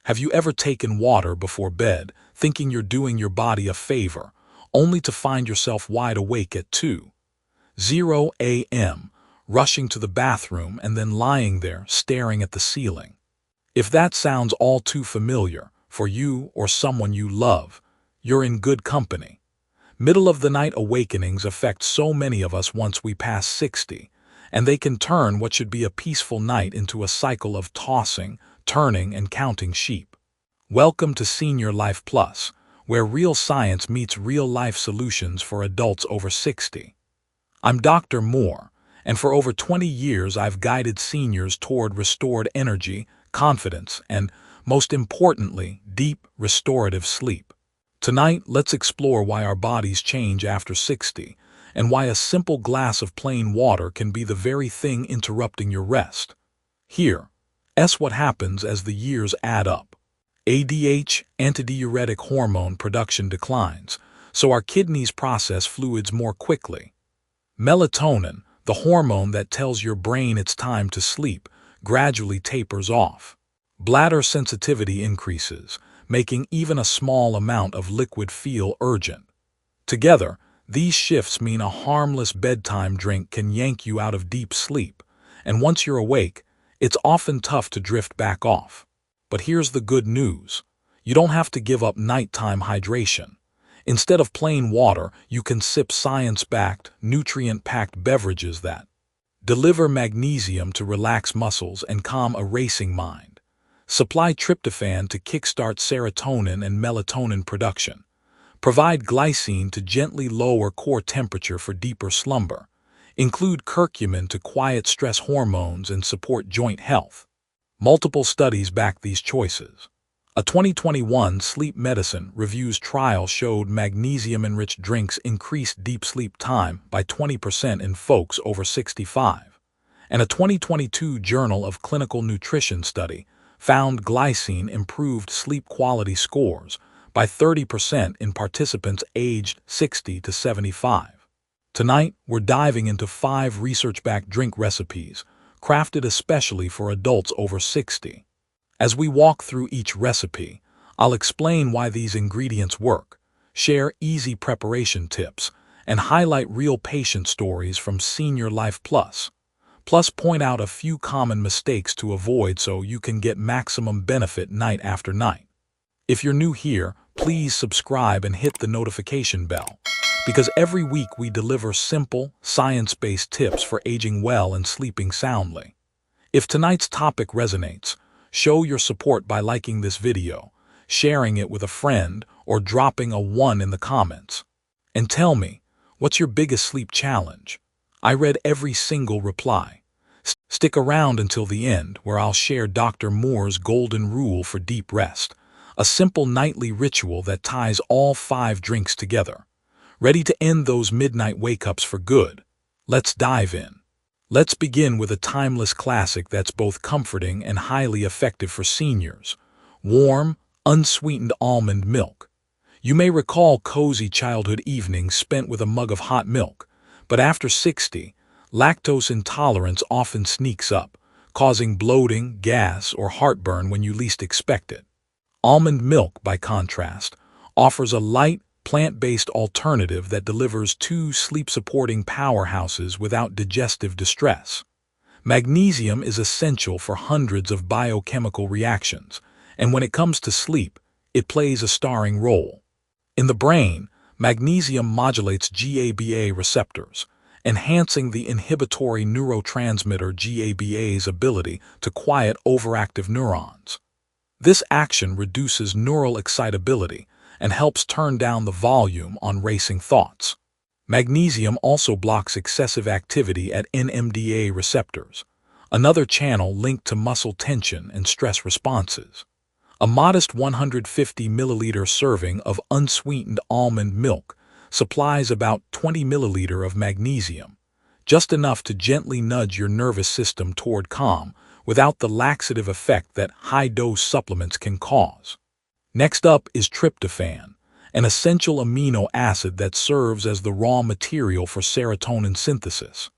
Have you ever taken water before bed, thinking you're doing your body a favor, only to find yourself wide awake at 2:00 a.m., rushing to the bathroom and then lying there staring at the ceiling? If that sounds all too familiar for you or someone you love, you're in good company. Middle-of-the-night awakenings affect so many of us once we pass 60, and they can turn what should be a peaceful night into a cycle of tossing, turning, and counting sheep. Welcome to Senior Lifeplus, where real science meets real-life solutions for adults over 60. I'm Dr. Moore, and for over 20 years I've guided seniors toward restored energy, confidence, and, most importantly, deep, restorative sleep. Tonight, let's explore why our bodies change after 60, and why a simple glass of plain water can be the very thing interrupting your rest. Here, what happens as the years add up. ADH, antidiuretic hormone production declines, so our kidneys process fluids more quickly. Melatonin, the hormone that tells your brain it's time to sleep, gradually tapers off. Bladder sensitivity increases, making even a small amount of liquid feel urgent. Together, these shifts mean a harmless bedtime drink can yank you out of deep sleep, and once you're awake, it's often tough to drift back off. But here's the good news. You don't have to give up nighttime hydration. Instead of plain water, you can sip science-backed, nutrient-packed beverages that deliver magnesium to relax muscles and calm a racing mind, supply tryptophan to kickstart serotonin and melatonin production, provide glycine to gently lower core temperature for deeper slumber, include curcumin to quiet stress hormones and support joint health. Multiple studies back these choices. A 2021 Sleep Medicine Reviews trial showed magnesium-enriched drinks increased deep sleep time by 20% in folks over 65. And a 2022 Journal of Clinical Nutrition study found glycine improved sleep quality scores by 30% in participants aged 60 to 75. Tonight, we're diving into 5 research-backed drink recipes, crafted especially for adults over 60. As we walk through each recipe, I'll explain why these ingredients work, share easy preparation tips, and highlight real patient stories from Senior Lifeplus. Plus, point out a few common mistakes to avoid so you can get maximum benefit night after night. If you're new here, please subscribe and hit the notification bell, because every week we deliver simple, science-based tips for aging well and sleeping soundly. If tonight's topic resonates, show your support by liking this video, sharing it with a friend, or dropping a 1 in the comments. And tell me, what's your biggest sleep challenge? I read every single reply. Stick around until the end, where I'll share Dr. Moore's golden rule for deep rest, a simple nightly ritual that ties all 5 drinks together. Ready to end those midnight wake-ups for good? Let's dive in. Let's begin with a timeless classic that's both comforting and highly effective for seniors: warm, unsweetened almond milk. You may recall cozy childhood evenings spent with a mug of hot milk, but after 60, lactose intolerance often sneaks up, causing bloating, gas, or heartburn when you least expect it. Almond milk, by contrast, offers a light, plant-based alternative that delivers 2 sleep-supporting powerhouses without digestive distress. Magnesium is essential for hundreds of biochemical reactions, and when it comes to sleep, it plays a starring role. In the brain, magnesium modulates GABA receptors, enhancing the inhibitory neurotransmitter GABA's ability to quiet overactive neurons. This action reduces neural excitability and helps turn down the volume on racing thoughts. Magnesium also blocks excessive activity at NMDA receptors, another channel linked to muscle tension and stress responses. A modest 150 milliliter serving of unsweetened almond milk supplies about 20 milliliter of magnesium, just enough to gently nudge your nervous system toward calm without the laxative effect that high-dose supplements can cause. Next up is tryptophan, an essential amino acid that serves as the raw material for serotonin synthesis.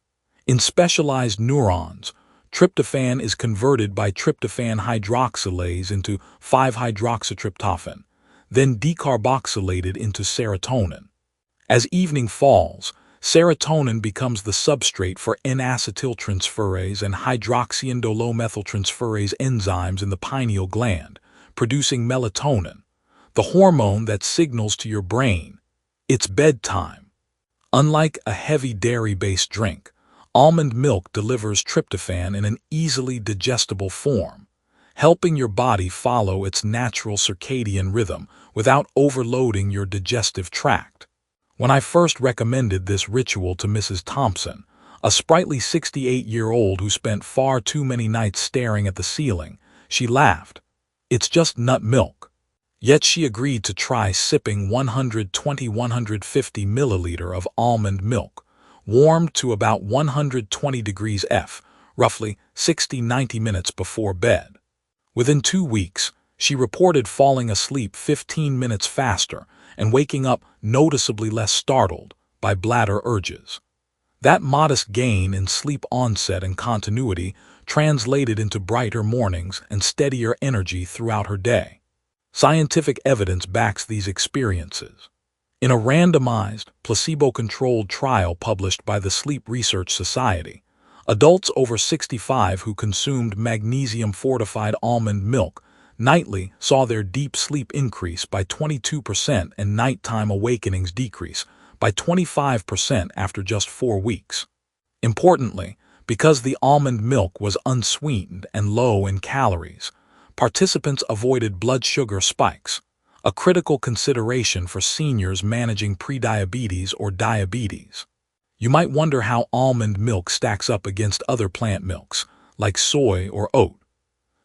In specialized neurons, Tryptophan is converted by tryptophan hydroxylase into 5-hydroxytryptophan, then decarboxylated into serotonin. As evening falls, serotonin becomes the substrate for N-acetyltransferase and hydroxyindolomethyltransferase enzymes in the pineal gland, producing melatonin, the hormone that signals to your brain, it's bedtime. Unlike a heavy dairy-based drink, almond milk delivers tryptophan in an easily digestible form, helping your body follow its natural circadian rhythm without overloading your digestive tract. When I first recommended this ritual to Mrs. Thompson, a sprightly 68-year-old who spent far too many nights staring at the ceiling, she laughed. It's just nut milk. Yet she agreed to try sipping 120–150 milliliter of almond milk, warmed to about 120 degrees F, roughly 60–90 minutes before bed. Within 2 weeks, she reported falling asleep 15 minutes faster and waking up noticeably less startled by bladder urges. That modest gain in sleep onset and continuity translated into brighter mornings and steadier energy throughout her day. Scientific evidence backs these experiences. In a randomized, placebo-controlled trial published by the Sleep Research Society, adults over 65 who consumed magnesium-fortified almond milk nightly saw their deep sleep increase by 22% and nighttime awakenings decrease by 25% after just 4 weeks. Importantly, because the almond milk was unsweetened and low in calories, participants avoided blood sugar spikes, a critical consideration for seniors managing prediabetes or diabetes. You might wonder how almond milk stacks up against other plant milks, like soy or oat.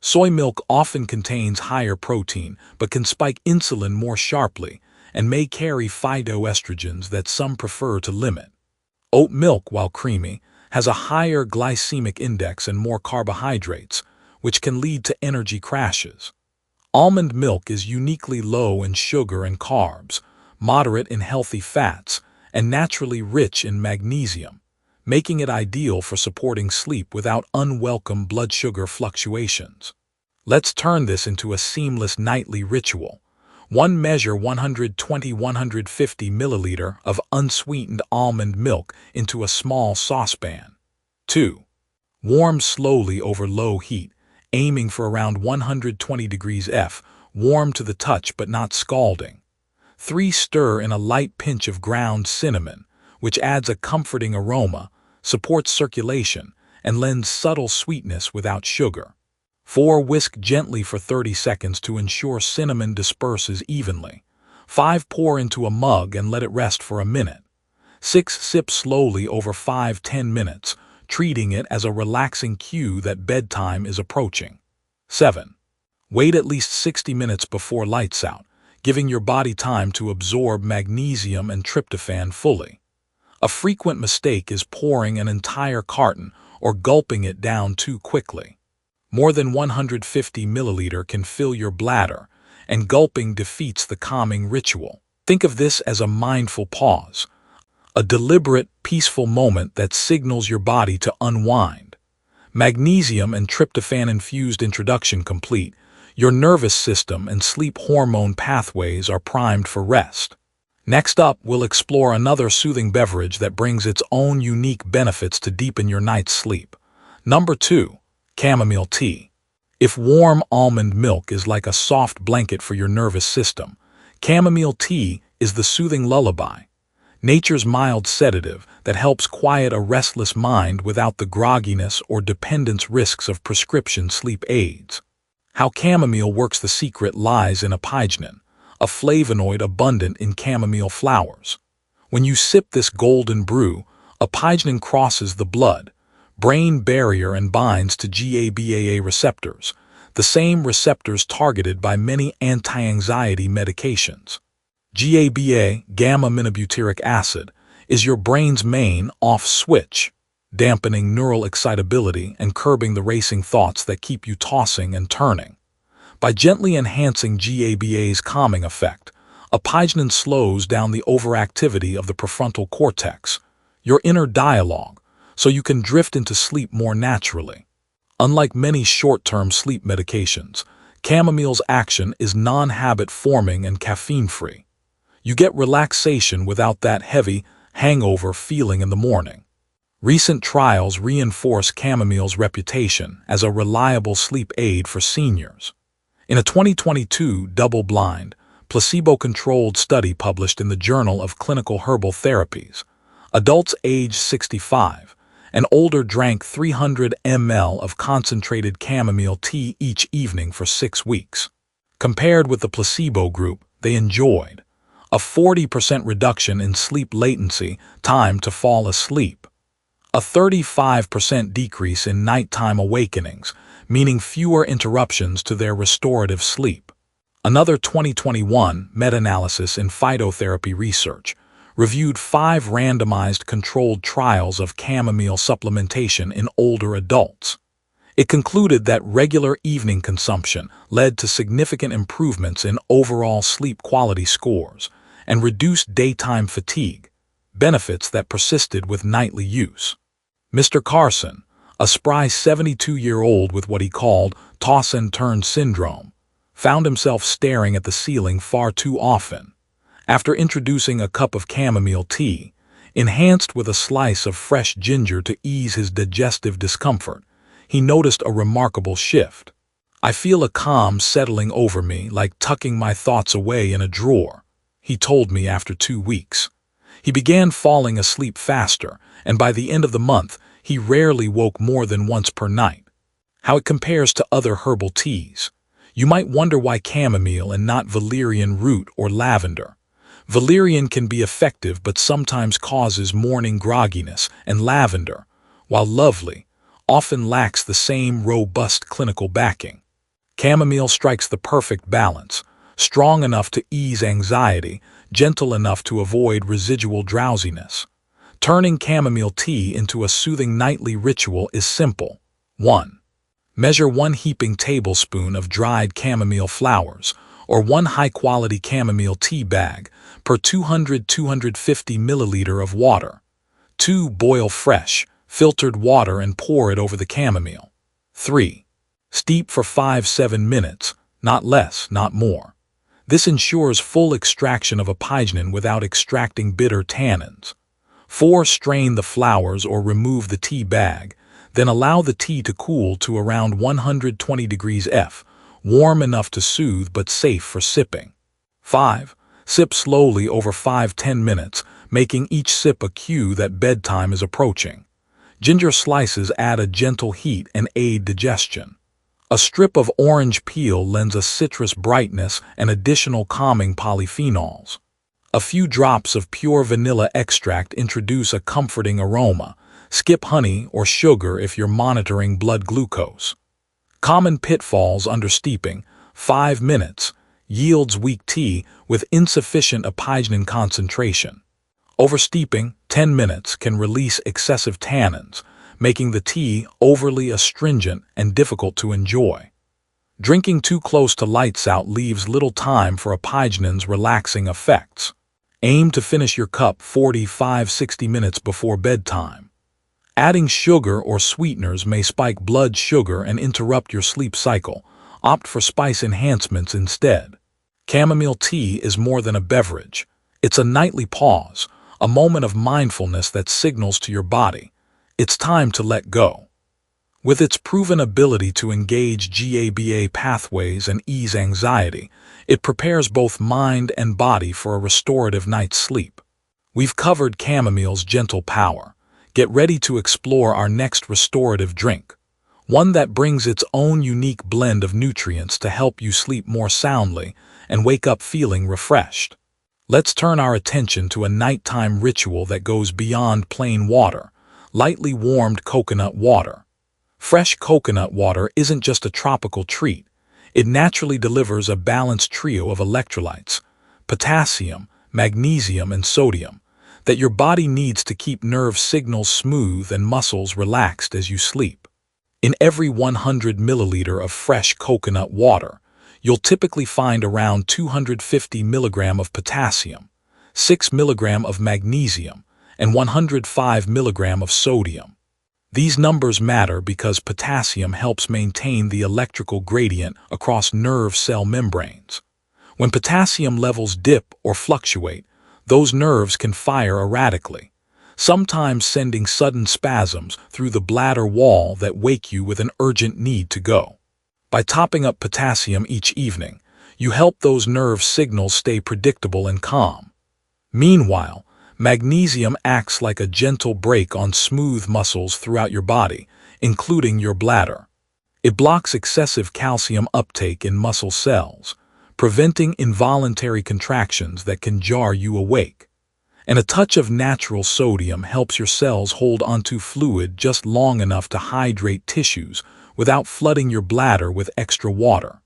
Soy milk often contains higher protein but can spike insulin more sharply and may carry phytoestrogens that some prefer to limit. Oat milk, while creamy, has a higher glycemic index and more carbohydrates, which can lead to energy crashes. Almond milk is uniquely low in sugar and carbs, moderate in healthy fats, and naturally rich in magnesium, making it ideal for supporting sleep without unwelcome blood sugar fluctuations. Let's turn this into a seamless nightly ritual. 1. Measure 120–150 milliliter of unsweetened almond milk into a small saucepan. 2. Warm slowly over low heat, aiming for around 120 degrees F, warm to the touch but not scalding. 3. Stir in a light pinch of ground cinnamon, which adds a comforting aroma, supports circulation, and lends subtle sweetness without sugar. 4. Whisk gently for 30 seconds to ensure cinnamon disperses evenly. 5. Pour into a mug and let it rest for a minute. 6. Sip slowly over 5–10 minutes, treating it as a relaxing cue that bedtime is approaching. 7. Wait at least 60 minutes before lights out, giving your body time to absorb magnesium and tryptophan fully. A frequent mistake is pouring an entire carton or gulping it down too quickly. More than 150 milliliter can fill your bladder, and gulping defeats the calming ritual. Think of this as a mindful pause, a deliberate, peaceful moment that signals your body to unwind. Magnesium and tryptophan-infused introduction complete, your nervous system and sleep hormone pathways are primed for rest. Next up, we'll explore another soothing beverage that brings its own unique benefits to deepen your night's sleep. Number 2. Chamomile tea. If warm almond milk is like a soft blanket for your nervous system, chamomile tea is the soothing lullaby, nature's mild sedative that helps quiet a restless mind without the grogginess or dependence risks of prescription sleep aids. How chamomile works: the secret lies in apygnin, a flavonoid abundant in chamomile flowers. When you sip this golden brew, apygnin crosses the blood-brain barrier and binds to GABAA receptors, the same receptors targeted by many anti-anxiety medications. GABA, gamma-aminobutyric acid, is your brain's main off switch, dampening neural excitability and curbing the racing thoughts that keep you tossing and turning. By gently enhancing GABA's calming effect, apygnin slows down the overactivity of the prefrontal cortex, your inner dialogue, so you can drift into sleep more naturally. Unlike many short-term sleep medications, chamomile's action is non-habit forming and caffeine-free. You get relaxation without that heavy, hangover feeling in the morning. Recent trials reinforce chamomile's reputation as a reliable sleep aid for seniors. In a 2022 double-blind, placebo-controlled study published in the Journal of Clinical Herbal Therapies, adults aged 65 and older drank 300 ml of concentrated chamomile tea each evening for 6 weeks. Compared with the placebo group, they enjoyed a 40% reduction in sleep latency, time to fall asleep, a 35% decrease in nighttime awakenings, meaning fewer interruptions to their restorative sleep. Another 2021 meta-analysis in phytotherapy research reviewed 5 randomized controlled trials of chamomile supplementation in older adults. It concluded that regular evening consumption led to significant improvements in overall sleep quality scores and reduced daytime fatigue, benefits that persisted with nightly use. Mr. Carson, a spry 72-year-old with what he called toss-and-turn syndrome, found himself staring at the ceiling far too often. After introducing a cup of chamomile tea, enhanced with a slice of fresh ginger to ease his digestive discomfort, he noticed a remarkable shift. "I feel a calm settling over me, like tucking my thoughts away in a drawer," he told me after 2 weeks. He began falling asleep faster, and by the end of the month, he rarely woke more than once per night. How it compares to other herbal teas. You might wonder why chamomile and not valerian root or lavender. Valerian can be effective but sometimes causes morning grogginess, and lavender, while lovely, often lacks the same robust clinical backing. Chamomile strikes the perfect balance, strong enough to ease anxiety, gentle enough to avoid residual drowsiness. Turning chamomile tea into a soothing nightly ritual is simple. 1. Measure 1 heaping tablespoon of dried chamomile flowers, or 1 high-quality chamomile tea bag, per 200-250 milliliter of water. 2. Boil fresh, filtered water and pour it over the chamomile. 3. Steep for 5-7 minutes, not less, not more. This ensures full extraction of apigenin without extracting bitter tannins. 4. Strain the flowers or remove the tea bag, then allow the tea to cool to around 120 degrees F, warm enough to soothe but safe for sipping. 5. Sip slowly over 5-10 minutes, making each sip a cue that bedtime is approaching. Ginger slices add a gentle heat and aid digestion. A strip of orange peel lends a citrus brightness and additional calming polyphenols. A few drops of pure vanilla extract introduce a comforting aroma. Skip honey or sugar if you're monitoring blood glucose. Common pitfalls under steeping: 5 minutes, yields weak tea with insufficient apigenin concentration. Oversteeping, 10 minutes, can release excessive tannins, making the tea overly astringent and difficult to enjoy. Drinking too close to lights out leaves little time for apigenin's relaxing effects. Aim to finish your cup 45-60 minutes before bedtime. Adding sugar or sweeteners may spike blood sugar and interrupt your sleep cycle. Opt for spice enhancements instead. Chamomile tea is more than a beverage. It's a nightly pause, a moment of mindfulness that signals to your body, it's time to let go. With its proven ability to engage GABA pathways and ease anxiety, it prepares both mind and body for a restorative night's sleep. We've covered chamomile's gentle power. Get ready to explore our next restorative drink, one that brings its own unique blend of nutrients to help you sleep more soundly and wake up feeling refreshed. Let's turn our attention to a nighttime ritual that goes beyond plain water: lightly warmed coconut water. Fresh coconut water isn't just a tropical treat. It naturally delivers a balanced trio of electrolytes, potassium, magnesium, and sodium, that your body needs to keep nerve signals smooth and muscles relaxed as you sleep. In every 100 milliliter of fresh coconut water, you'll typically find around 250 milligram of potassium, 6 milligram of magnesium, and 105 milligram of sodium. These numbers matter because potassium helps maintain the electrical gradient across nerve cell membranes. When potassium levels dip or fluctuate, those nerves can fire erratically, sometimes sending sudden spasms through the bladder wall that wake you with an urgent need to go. By topping up potassium each evening, you help those nerve signals stay predictable and calm. Meanwhile, magnesium acts like a gentle brake on smooth muscles throughout your body, including your bladder. It blocks excessive calcium uptake in muscle cells, preventing involuntary contractions that can jar you awake. And a touch of natural sodium helps your cells hold onto fluid just long enough to hydrate tissues without flooding your bladder with extra water.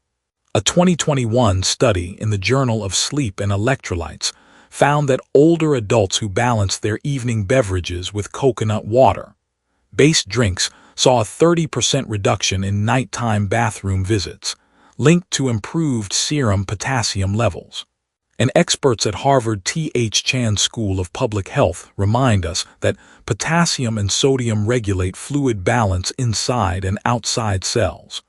A 2021 study in the Journal of Sleep and Electrolytes found that older adults who balanced their evening beverages with coconut water-based drinks saw a 30% reduction in nighttime bathroom visits, linked to improved serum potassium levels. And experts at Harvard T.H. Chan School of Public Health remind us that potassium and sodium regulate fluid balance inside and outside cells.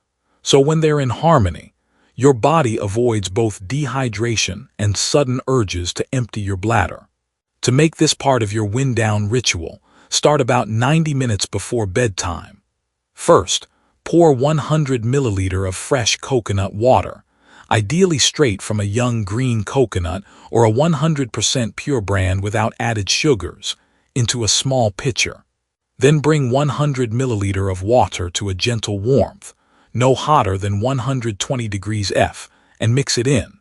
So when they're in harmony, your body avoids both dehydration and sudden urges to empty your bladder. To make this part of your wind-down ritual, start about 90 minutes before bedtime. First, pour 100 milliliters of fresh coconut water, ideally straight from a young green coconut or a 100% pure brand without added sugars, into a small pitcher. Then bring 100 milliliters of water to a gentle warmth, no hotter than 120 degrees F, and mix it in.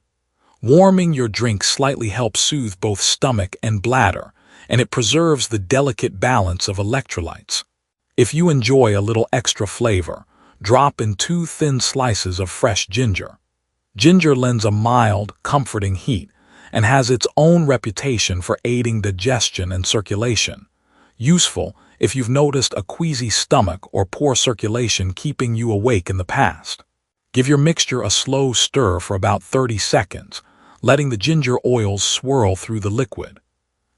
Warming your drink slightly helps soothe both stomach and bladder, and it preserves the delicate balance of electrolytes. If you enjoy a little extra flavor, drop in 2 thin slices of fresh ginger. Ginger lends a mild, comforting heat and has its own reputation for aiding digestion and circulation. Useful if you've noticed a queasy stomach or poor circulation keeping you awake in the past. Give your mixture a slow stir for about 30 seconds, letting the ginger oils swirl through the liquid.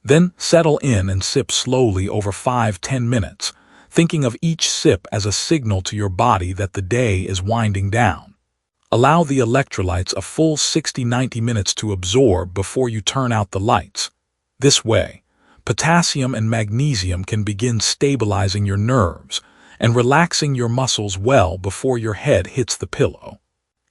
Then settle in and sip slowly over 5–10 minutes, thinking of each sip as a signal to your body that the day is winding down. Allow the electrolytes a full 60–90 minutes to absorb before you turn out the lights. This way, potassium and magnesium can begin stabilizing your nerves and relaxing your muscles well before your head hits the pillow.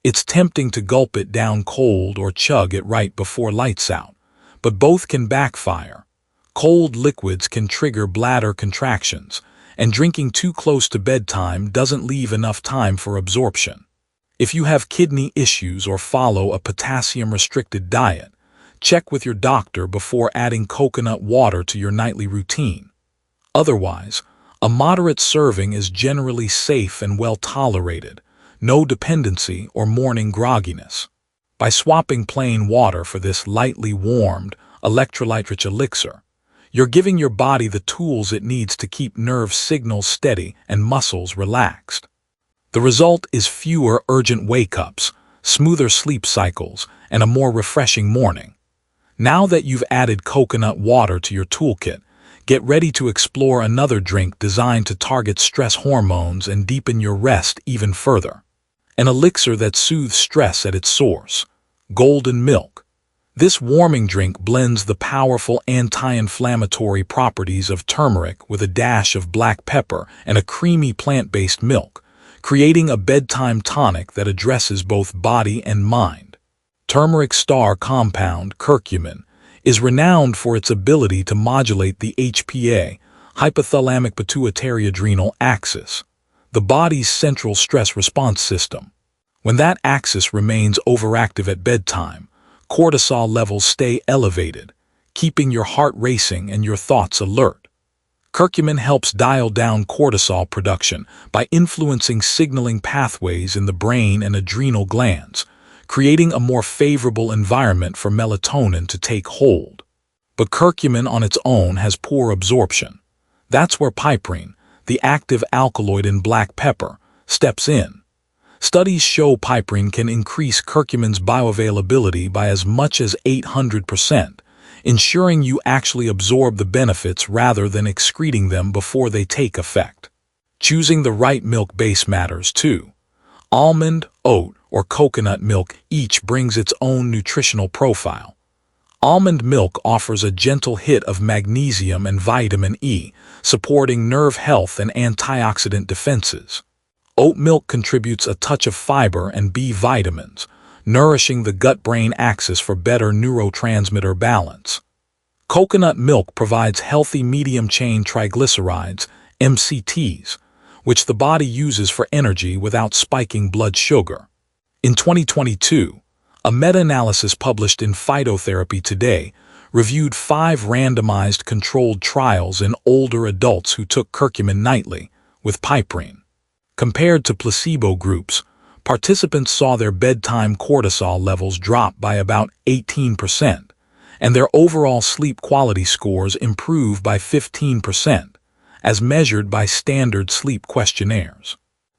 It's tempting to gulp it down cold or chug it right before lights out, but both can backfire. Cold liquids can trigger bladder contractions, and drinking too close to bedtime doesn't leave enough time for absorption. If you have kidney issues or follow a potassium-restricted diet, check with your doctor before adding coconut water to your nightly routine. Otherwise, a moderate serving is generally safe and well tolerated, no dependency or morning grogginess. By swapping plain water for this lightly warmed, electrolyte-rich elixir, you're giving your body the tools it needs to keep nerve signals steady and muscles relaxed. The result is fewer urgent wake-ups, smoother sleep cycles, and a more refreshing morning. Now that you've added coconut water to your toolkit, get ready to explore another drink designed to target stress hormones and deepen your rest even further. An elixir that soothes stress at its source, golden milk. This warming drink blends the powerful anti-inflammatory properties of turmeric with a dash of black pepper and a creamy plant-based milk, creating a bedtime tonic that addresses both body and mind. Turmeric's star compound, curcumin, is renowned for its ability to modulate the HPA, hypothalamic-pituitary-adrenal axis, the body's central stress response system. When that axis remains overactive at bedtime, cortisol levels stay elevated, keeping your heart racing and your thoughts alert. Curcumin helps dial down cortisol production by influencing signaling pathways in the brain and adrenal glands, creating a more favorable environment for melatonin to take hold. But curcumin on its own has poor absorption. That's where piperine, the active alkaloid in black pepper, steps in. Studies show piperine can increase curcumin's bioavailability by as much as 800%, ensuring you actually absorb the benefits rather than excreting them before they take effect. Choosing the right milk base matters too. Almond, oat, or coconut milk each brings its own nutritional profile. Almond milk offers a gentle hit of magnesium and vitamin E, supporting nerve health and antioxidant defenses. Oat milk contributes a touch of fiber and B vitamins, nourishing the gut-brain axis for better neurotransmitter balance. Coconut milk provides healthy medium-chain triglycerides, MCTs, which the body uses for energy without spiking blood sugar. In 2022, a meta-analysis published in Phytotherapy Today reviewed 5 randomized controlled trials in older adults who took curcumin nightly with piperine. Compared to placebo groups, participants saw their bedtime cortisol levels drop by about 18%, and their overall sleep quality scores improve by 15%, as measured by standard sleep questionnaires.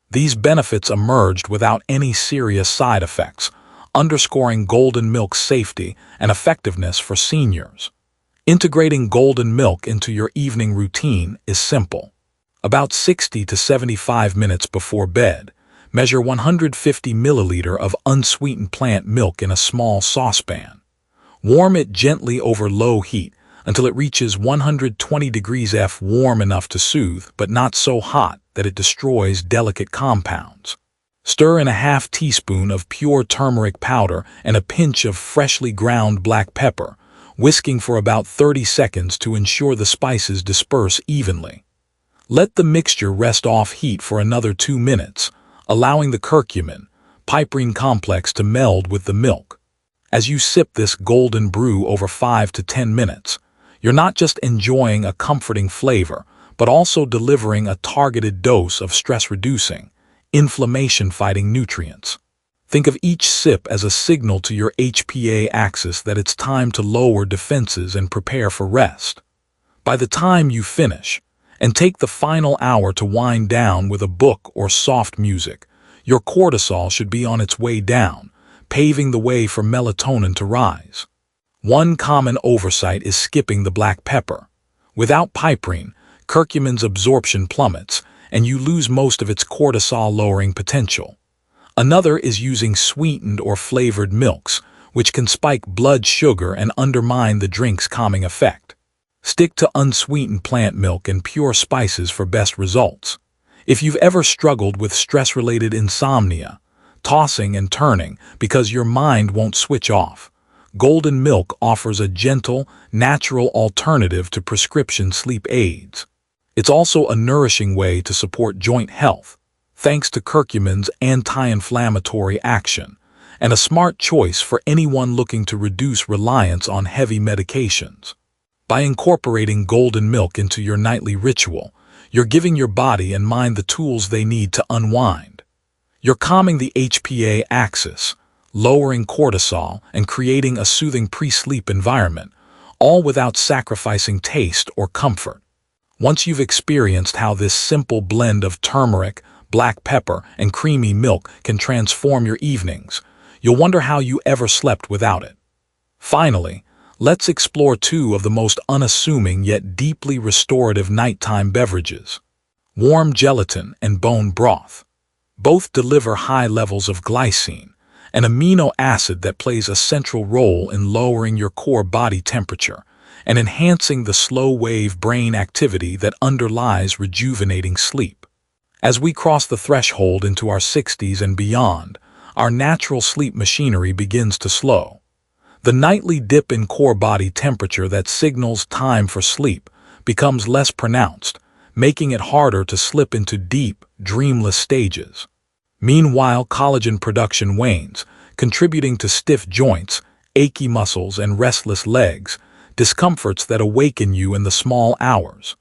These benefits emerged without any serious side effects, underscoring golden milk's safety and effectiveness for seniors. Integrating golden milk into your evening routine is simple. About 60 to 75 minutes before bed, measure 150 milliliter of unsweetened plant milk in a small saucepan. Warm it gently over low heat until it reaches 120 degrees F, warm enough to soothe, but not so hot that it destroys delicate compounds. Stir in a half teaspoon of pure turmeric powder and a pinch of freshly ground black pepper, whisking for about 30 seconds to ensure the spices disperse evenly. Let the mixture rest off heat for another 2 minutes, allowing the curcumin, piperine complex to meld with the milk. As you sip this golden brew over 5 to 10 minutes, you're not just enjoying a comforting flavor, but also delivering a targeted dose of stress-reducing, inflammation-fighting nutrients. Think of each sip as a signal to your HPA axis that it's time to lower defenses and prepare for rest. By the time you finish, and take the final hour to wind down with a book or soft music, your cortisol should be on its way down, paving the way for melatonin to rise. One common oversight is skipping the black pepper. Without piperine, curcumin's absorption plummets, and you lose most of its cortisol-lowering potential. Another is using sweetened or flavored milks, which can spike blood sugar and undermine the drink's calming effect. Stick to unsweetened plant milk and pure spices for best results. If you've ever struggled with stress-related insomnia, tossing and turning because your mind won't switch off, golden milk offers a gentle, natural alternative to prescription sleep aids. It's also a nourishing way to support joint health, thanks to curcumin's anti-inflammatory action, and a smart choice for anyone looking to reduce reliance on heavy medications. By incorporating golden milk into your nightly ritual, you're giving your body and mind the tools they need to unwind. You're calming the HPA axis, lowering cortisol, and creating a soothing pre-sleep environment, all without sacrificing taste or comfort. Once you've experienced how this simple blend of turmeric, black pepper, and creamy milk can transform your evenings, you'll wonder how you ever slept without it. Finally, let's explore 2 of the most unassuming yet deeply restorative nighttime beverages: warm gelatin and bone broth. Both deliver high levels of glycine, an amino acid that plays a central role in lowering your core body temperature and enhancing the slow-wave brain activity that underlies rejuvenating sleep. As we cross the threshold into our 60s and beyond, our natural sleep machinery begins to slow. The nightly dip in core body temperature that signals time for sleep becomes less pronounced, making it harder to slip into deep, dreamless stages. Meanwhile, collagen production wanes, contributing to stiff joints, achy muscles, and restless legs, discomforts that awaken you in the small hours.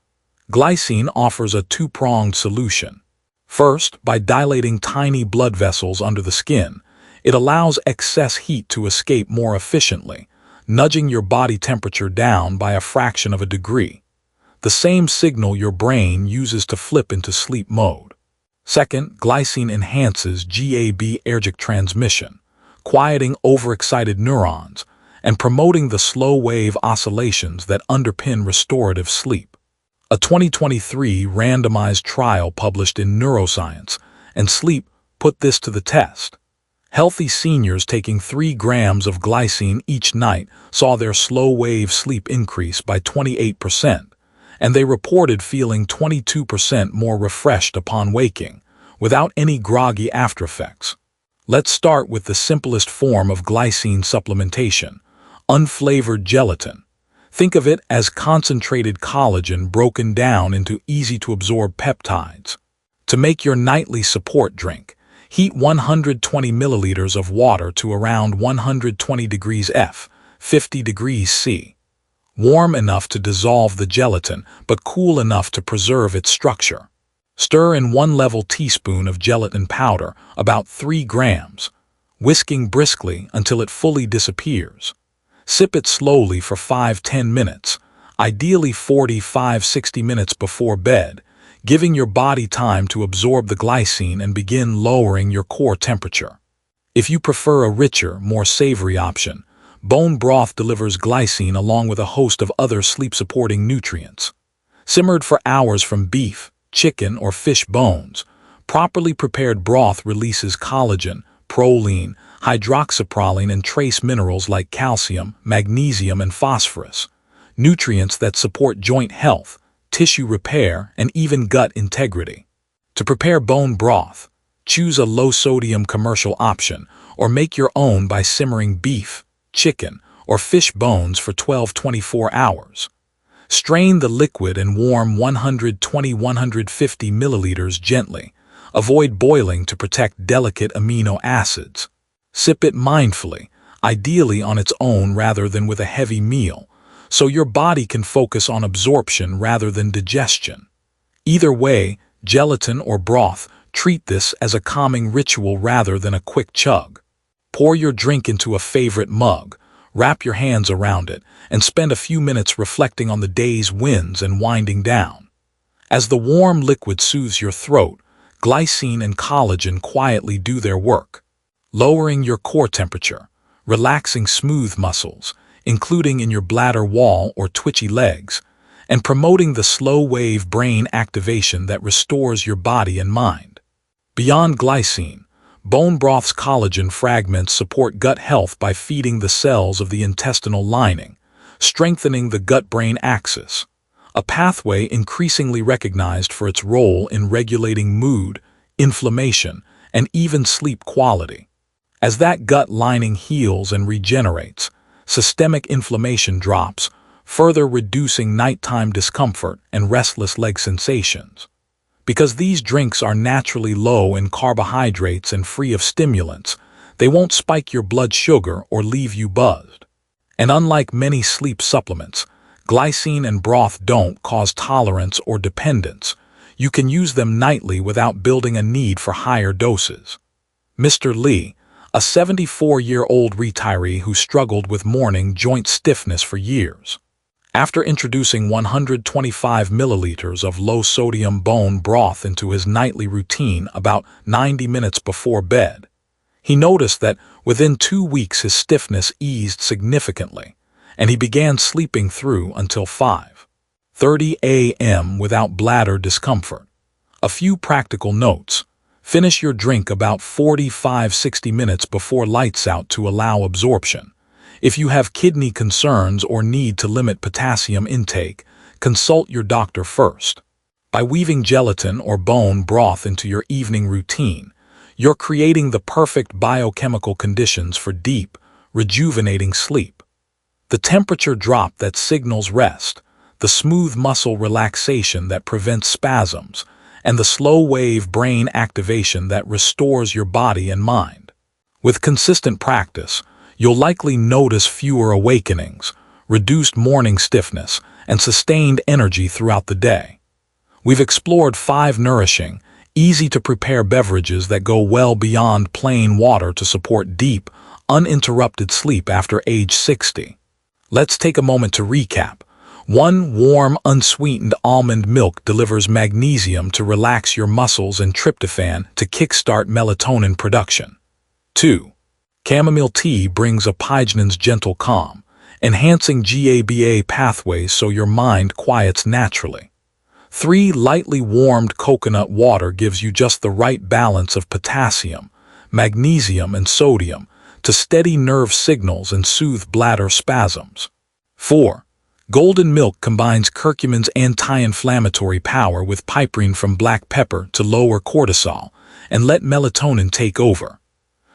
Glycine offers a 2-pronged solution. First, by dilating tiny blood vessels under the skin, it allows excess heat to escape more efficiently, nudging your body temperature down by a fraction of a degree, the same signal your brain uses to flip into sleep mode. Second, glycine enhances GABA-ergic transmission, quieting overexcited neurons and promoting the slow-wave oscillations that underpin restorative sleep. A 2023 randomized trial published in Neuroscience and Sleep put this to the test. Healthy seniors taking 3 grams of glycine each night saw their slow-wave sleep increase by 28%, and they reported feeling 22% more refreshed upon waking, without any groggy aftereffects. Let's start with the simplest form of glycine supplementation, unflavored gelatin. Think of it as concentrated collagen broken down into easy-to-absorb peptides. To make your nightly support drink, heat 120 milliliters of water to around 120 degrees F, 50 degrees C. Warm enough to dissolve the gelatin, but cool enough to preserve its structure. Stir in 1 level teaspoon of gelatin powder, about 3 grams, whisking briskly until it fully disappears. Sip it slowly for 5–10 minutes, ideally 45–60 minutes before bed, giving your body time to absorb the glycine and begin lowering your core temperature. If you prefer a richer, more savory option, bone broth delivers glycine along with a host of other sleep-supporting nutrients. Simmered for hours from beef, chicken, or fish bones, properly prepared broth releases collagen, proline, hydroxyproline, and trace minerals like calcium, magnesium, and phosphorus, nutrients that support joint health, tissue repair, and even gut integrity. To prepare bone broth, choose a low-sodium commercial option or make your own by simmering beef, chicken, or fish bones for 12–24 hours. Strain the liquid and warm 120–150 milliliters gently. Avoid boiling to protect delicate amino acids. Sip it mindfully, ideally on its own rather than with a heavy meal, so your body can focus on absorption rather than digestion. Either way, gelatin or broth, treat this as a calming ritual rather than a quick chug. Pour your drink into a favorite mug, wrap your hands around it, and spend a few minutes reflecting on the day's wins and winding down. As the warm liquid soothes your throat, glycine and collagen quietly do their work, lowering your core temperature, relaxing smooth muscles, including in your bladder wall or twitchy legs, and promoting the slow-wave brain activation that restores your body and mind. Beyond glycine, bone broth's collagen fragments support gut health by feeding the cells of the intestinal lining, strengthening the gut-brain axis, a pathway increasingly recognized for its role in regulating mood, inflammation, and even sleep quality. As that gut lining heals and regenerates, systemic inflammation drops, further reducing nighttime discomfort and restless leg sensations. Because these drinks are naturally low in carbohydrates and free of stimulants, they won't spike your blood sugar or leave you buzzed. And unlike many sleep supplements, glycine and broth don't cause tolerance or dependence. You can use them nightly without building a need for higher doses. Mr. Lee, a 74-year-old retiree who struggled with morning joint stiffness for years. After introducing 125 milliliters of low-sodium bone broth into his nightly routine about 90 minutes before bed, he noticed that within 2 weeks his stiffness eased significantly, and he began sleeping through until 5:30 a.m. without bladder discomfort. A few practical notes. Finish your drink about 45–60 minutes before lights out to allow absorption. If you have kidney concerns or need to limit potassium intake, consult your doctor first. By weaving gelatin or bone broth into your evening routine, you're creating the perfect biochemical conditions for deep, rejuvenating sleep. The temperature drop that signals rest, the smooth muscle relaxation that prevents spasms, and the slow-wave brain activation that restores your body and mind. With consistent practice, you'll likely notice fewer awakenings, reduced morning stiffness, and sustained energy throughout the day. We've explored 5 nourishing, easy-to-prepare beverages that go well beyond plain water to support deep, uninterrupted sleep after age 60. Let's take a moment to recap. 1. Warm, unsweetened almond milk delivers magnesium to relax your muscles and tryptophan to kickstart melatonin production. 2. Chamomile tea brings apigenin's gentle calm, enhancing GABA pathways so your mind quiets naturally. 3. Lightly warmed coconut water gives you just the right balance of potassium, magnesium, and sodium to steady nerve signals and soothe bladder spasms. 4. Golden milk combines curcumin's anti-inflammatory power with piperine from black pepper to lower cortisol and let melatonin take over.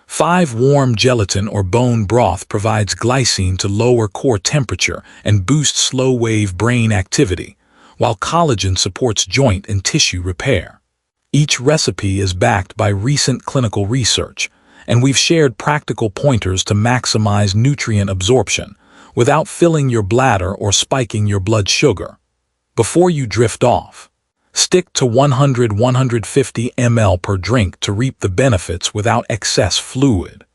5. Warm gelatin or bone broth provides glycine to lower core temperature and boost slow-wave brain activity, while collagen supports joint and tissue repair. Each recipe is backed by recent clinical research, and we've shared practical pointers to maximize nutrient absorption without filling your bladder or spiking your blood sugar. Before you drift off, stick to 100-150 ml per drink to reap the benefits without excess fluid.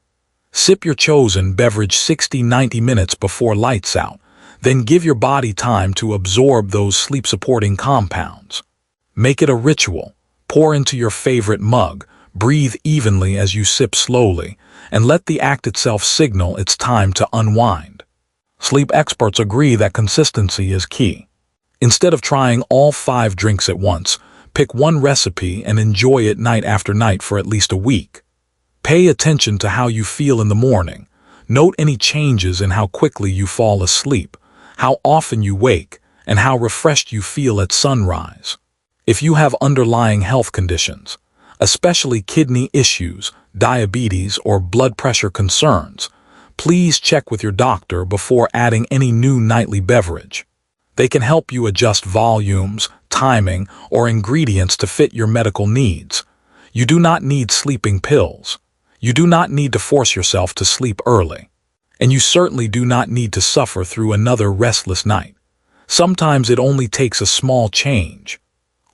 Sip your chosen beverage 60-90 minutes before lights out, then give your body time to absorb those sleep-supporting compounds. Make it a ritual. Pour into your favorite mug, breathe evenly as you sip slowly, and let the act itself signal it's time to unwind. Sleep experts agree that consistency is key. Instead of trying all 5 drinks at once, pick one recipe and enjoy it night after night for at least a week. Pay attention to how you feel in the morning. Note any changes in how quickly you fall asleep, how often you wake, and how refreshed you feel at sunrise. If you have underlying health conditions, especially kidney issues, diabetes, or blood pressure concerns, please check with your doctor before adding any new nightly beverage. They can help you adjust volumes, timing, or ingredients to fit your medical needs. You do not need sleeping pills. You do not need to force yourself to sleep early. And you certainly do not need to suffer through another restless night. Sometimes it only takes a small change.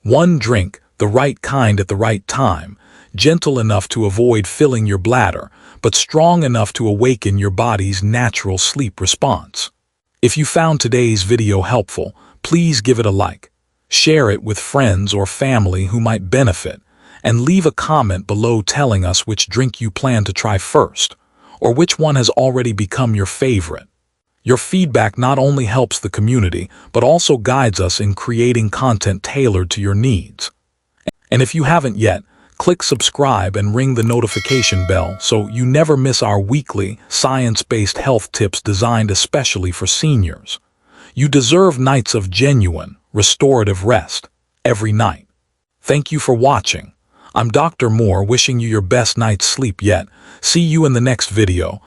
One drink, the right kind at the right time, gentle enough to avoid filling your bladder, but strong enough to awaken your body's natural sleep response. If you found today's video helpful, please give it a like, share it with friends or family who might benefit, and leave a comment below telling us which drink you plan to try first, or which one has already become your favorite. Your feedback not only helps the community, but also guides us in creating content tailored to your needs. And if you haven't yet, click subscribe and ring the notification bell so you never miss our weekly, science-based health tips designed especially for seniors. You deserve nights of genuine, restorative rest every night. Thank you for watching. I'm Dr. Moore, wishing you your best night's sleep yet. See you in the next video.